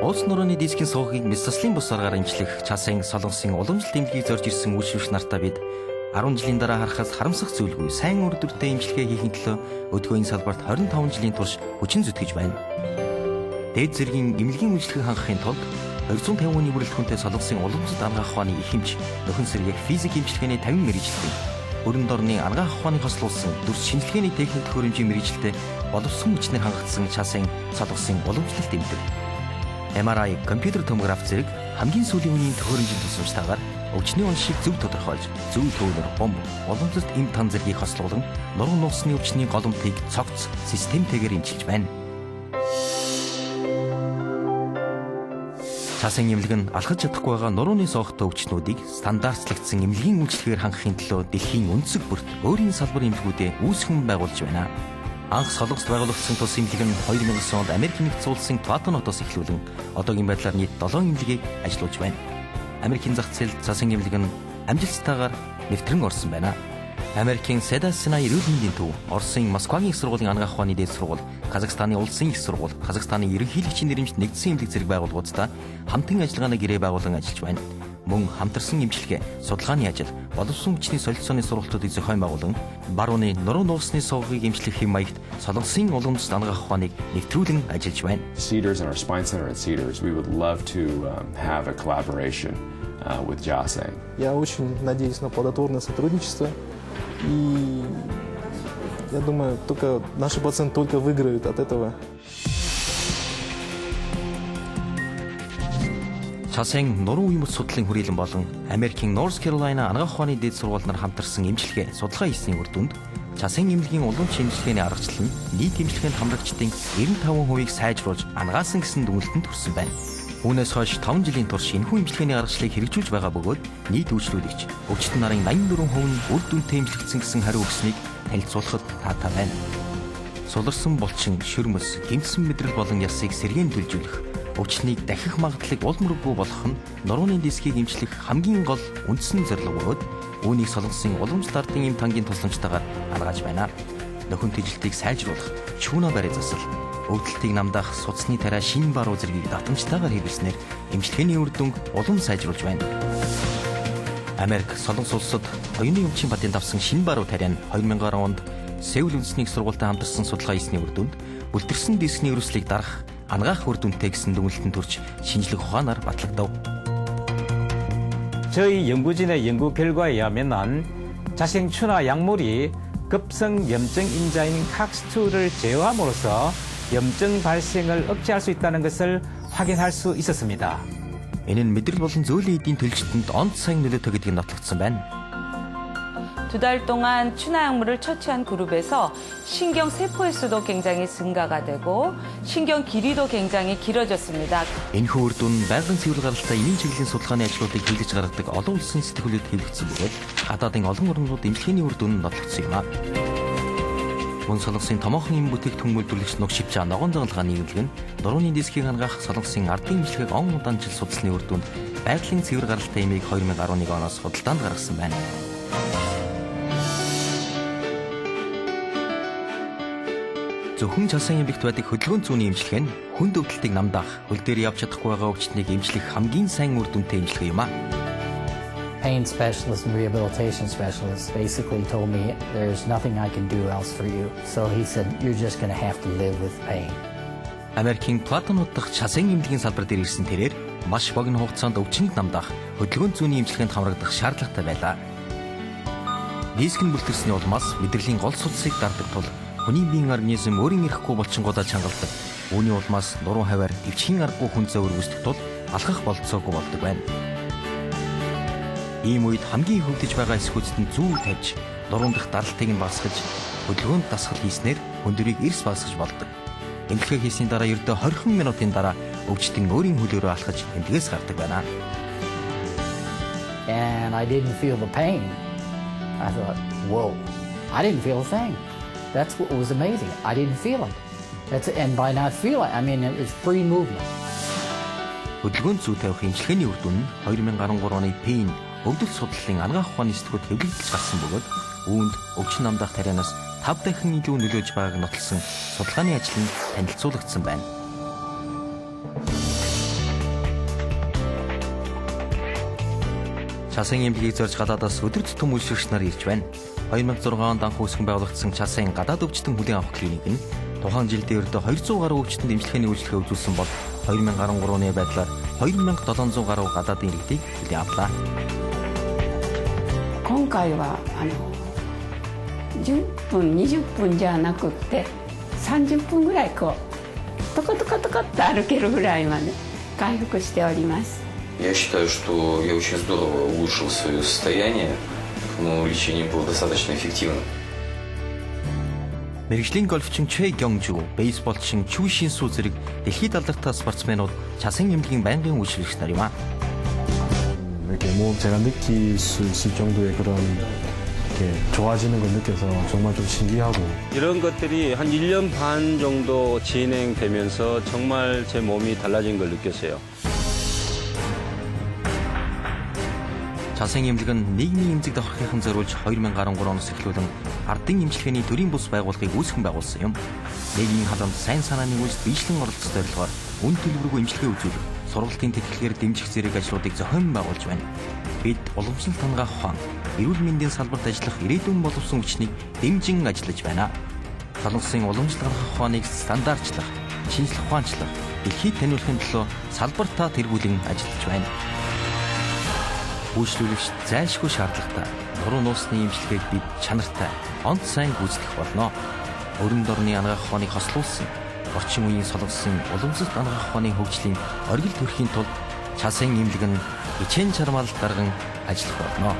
Улс нурууны дискийн сувгийг метастаслын бус аргаар эмчлэх Часын солонгосын уламжлалт эмнэлгийг зорж ирсэн үйлчлэгч нартаа бид 10 жилийн дараа харахад харамсах зүйлгүй сайн үр дүнтэй эмчилгээ хийхин төлөө өдгөөний салбарт 25 жилийн турш хүчин зүтгэж байна. Дээд зэргийн эмнэлгийн үйлчлэгийг хангахын тулд 250 хүний бүрэлдэхүүнтэй солонгосын уламжлалт анагаах ухааны ихэмж нөхөн сэргийг физик эмчилгээний 50 мэргэжилтэн өрн дорны анагаах ухааныг хослуулсан дүрс шинжилгээний техник төхөөрөмжийн мэргэжилтэд боловсон хүчнээр хангагдсан Часын солонгосын уламжлалт эмнэлэг MRI компьютер томограф зэрэг хамгийн сүүлийн үеийн төхөөрөмжийн тусламжтайгаар өвчний оншийг зөв тодорхойлж, зөв төвлөр бомб, уламжлалт эм тан зэргийг хослуулан нуруу нуусны өвчний голомтыг цогц системтэйгээр эмчилж байна. Часын эмнэлэг нь алхаж чадахгүй байгаа нурууны соохтой өвчнүүдийг стандартлагдсан эмнэлгийн үйлчлэгээр хангахын төлөө дэлхийн өнцөг бүрт өөрийн салбар эмнэлгүүдээ үүсгэн байгуулж байна. Анх солонгост байгуулагдсан тус эмнэлэг нь 2009 онд Америк нэгдсэн улсын Клатон хотоос эхлүүлэн одоогийн байдлаар нийт 7 эмнэлгийг ажилуулж байна. Америкийн зах зээлд Часын эмнэлэг нь амжилттайгаар нэвтрэн орсон байна. Америкийн Седа-Синай эрүүл мэндийн төв, Оросын Москвагийн их сургуулийн анагаах ухааны дээд сургууль, Казахстаны улсын их сургууль, Казахстаны ерөнхийлөгчийн нэрэмжит нэгдсэн эмнэлэг зэрэг байгууллагуудтай хамтын ажиллагааны гэрээ байгуулан ажиллаж байна. Мөн хамтарсан эмчилгээ, судалгааны ажил, боловсон хүчний солилцооны сургалтуудыг зохион байгуулан барууны нуруу нуусны сувгийг эмчлэх хэм маягт солонгосын уламжлалт анагаах ухааныг нэвтрүүлэн ажиллаж байна. Cedars and our spine center at Cedars, we would love to have a collaboration with Chaseng. Я очень надеюсь на плодотворное сотрудничество, и я думаю, только наши пациенты только выиграют от этого. Часын нуруу уймц судлалын хүрээлэн болон Америкийн North Carolina анагаах ухааны дээд сургууль нар хамтарсан эмчилгээ судалгаа хийсний үр дүнд Часын эмнэлгийн уламжлалт эмчилгээний аргачлал нь нийт эмчилгээнд хамрагчдын 95%-ийг сайжруулж анагаасан гэсэн дүгнэлтэнд хүрсэн байна. Үүнээс хойш 5 жилийн турш энэхүү эмчилгээний аргачлалыг хэрэгжүүлж байгаа бөгөөд нийт үйлчлүүлэгч өвчтөн нарын 84% нь үр дүнтэй эмчлэгдсэн гэсэн хариу өгсөнийг танилцуулахад таатай байна. Суларсан булчин, шүрмэс, гэмтсэн мэдрэл болон ясыг сэргээн төлжүүлэх өвчнийг дахих магадлалыг улмөргүй болгох нь нурууны дискийг эмчлэх хамгийн гол үндсэн зорилго бөгөөд үүнийг солонгосын уламжлалт ардын эм тангийн тусламжтайгаар аргааж байна. Нөхөн тэжилтийг сайжруулах, шүүнэ барь засал, өвдөлтийг намдаах судасны тариа шин баруу зэргийг давтамжтайгаар хийвснээр эмчилгээний үр дүнг улам сайжруулж байна. Америк солонгос улсад оюуны өмчийн патент авсан шин баруу тариа нь 2010 онд Сеул үндэсний их сургуультай хамтарсан судалгаа хийсний үр дүнд бүлтэрсэн дискний өрөөслийг дарах анагаах үр дүнтэй гэсэн дүгнэлтэнд хүрч шинжлэх ухаанаар батлагдав. 저희 연구진의 연구 결과에 의하면 자생 추나 약물이 급성 염증 인자인 COX-2를 제어함으로써 염증 발생을 억제할 수 있다는 것을 확인할 수 있었습니다. Энэ нь мэдрэл болон зөөлөн эдийн төлжилтөнд онц сайн нөлөөтэй гэдгийг нотлогдсон байна. 2달 동안 추나 약물을 처치한 그룹에서 신경 세포의 수도 굉장히 증가가 되고 신경 길이도 굉장히 길어졌습니다. Энэхүү үр дүн байгалийн цэвэр гаралтай эмийн чиглэлийн судалгааны ажлуудыг хийлгэж гаргадаг олон улсын сэтгүүлүүд хэвлэгдсэн бөгөөд гадаадын олон орнууд эмчилгээний үр дүн нотлогдсон юм а. Мөн солонгосын томоохон эм бүтээгдэхүүн үйлдвэрлэгч нуг шивчаа ногоон загалгааны эмнэлэг нь нурууны дискийг хангах солонгосын ардын эмчилгээг он удаан жил судалсны үр дүнд байгалийн цэвэр гаралтай эмийг 2011 оноос худалдаанд гаргасан байна. Зөвхөн Часын эмнэлэгт байдаг хөдөлгөөн зүүнний эмчилгээ нь хүнд өвдөлтийг намдаах, хөл дээр явж чадахгүй байгаа өвчтнийг эмчлэх хамгийн сайн үр дүнтэй эмчилгээ юм а. Pain specialist and rehabilitation specialist basically told me there's nothing I can do else for you. So he said you're just going to have to live with pain. Америкийн Клатон дахь Часын эмнэлгийн салбар дээр ирсэн тэрээр маш богино хугацаанд өвчнийг намдаах, хөдөлгөөн зүүнний эмчилгээнд хамрагдах шаардлагатай байлаа. Диск нь бүлтэрсний улмаас мэдрэлийн гол судсыг дардаг тул хүний биеийн организм өөрийн эрэхгүй булчингуудаа чангалдаг. Үүний улмаас нуруу хаваар дэвчгийн аргагүй хүнзээ өргөсдөх тул алхах болцоогүй болдог байна. Ийм үед хамгийн хөвдөж байгаа эсхүүцэд нь зүү тавьж, нуруунд дах даралтыг нь багасгаж, хөдөлгөөнд дасгал хийснээр хүндрийг эрс багасгаж болдог. Эмнэлгээ хийсний дараа ердөө 20 минутын дараа өвчтөн өөрийн хөлөөрөө алхаж эмнэлгээс гардаг байна. And I didn't feel the pain. I thought, whoa, I didn't feel a thing. That's what was amazing. I didn't feel it. And by not feeling, I mean, it's free movement. Хөдөлгөөнд зүй тавих эмчилгээний үр дүн нь 2013 оны Pain өвдөлт судлалын анагаах ухааны сэтгүүд хэвлэгдэж гарсан бөгөөд үүнд өвчин намдаах тарианаас 5 дахин илүү нөлөөж байгааг нотолсон судалгааны ажил нь танилцуулагдсан байна. Часын эмнэлгийг зорж гадаадаас өдөр тутам үйлчлэгч нар ирж байна. 2006 онд анх үүсгэн байгуулагдсан Часын гадаад өвчтөн хүлээн авах клиник нь тухайн жилдээ ердөө 200 гаруй өвчтөнд эмчилгээний үйлчлэгээ үзүүлсэн бол 2013 оны байдлаар 2700 гаруй гадаадын иргэдийг хүлээн авлаа. 今回は10分20分じゃなくって30分ぐらいこうトコトコトコっと歩けるぐらいまで回復しております。 Я считаю, что я очень здорово улучшил свое состояние, но лечение было достаточно эффективным. Мэргэжлийн гольфчин Чэ Гёнгжу, бейсболчин Чүү Шинсүү зэрэг дэлхийд алдартай спортсменууд Часын эмнэлгийн байнгын үйлчлэгч нар юм а. 이렇게 뭐 제가 느낄 수 있을 정도의 그런 이렇게 좋아지는 걸 느껴서 정말 좀 신기하고 이런 것들이 한 1년 반 정도 진행되면서 정말 제 몸이 달라진 걸 느꼈어요. Часын эмнэлэг нь нийгмийн эмзэг давхрахын зориулж 2013 оноос эхлүүлэн ардын эмчилгээний төрийн бус байгууллагыг үүсгэн байгуулсан юм. Нийгмийн халамж сайн санааны үйлс биешлэн оролцох зорилгоор үн төлбөргүй эмчилгээ үзүүлэх, сургалтын тэтгэлгээр дэмжих зэрэг ажлуудыг зохион байгуулж байна. Бид уламжлалт хангах ухаан, эрүүл мэндийн салбарт ажиллах ирээдүйн боловсон хүчнийг дэмжин ажиллаж байна. Солонгосын уламжлалт хангах ухааныг стандартлах, шинжлэх ухаанчлах, дэлхийд таниулахын төлөө салбартаа тэргүүлэн ажиллаж байна. Үйлчлүүлэгч зайлшгүй шаардлагатай нуруу нуусны эмчилгээг бид чанартай, онц сайн гүйцэтгэх болно. Өрөнд орны анагаах ухааныг хослуулсан, орчин үеийн солонгосын уламжлалт анагаах ухааны хөгжлийн оргил төрхийн тулд Часын эмнэлэг нь хичээн чармаалт гарган ажиллах болно.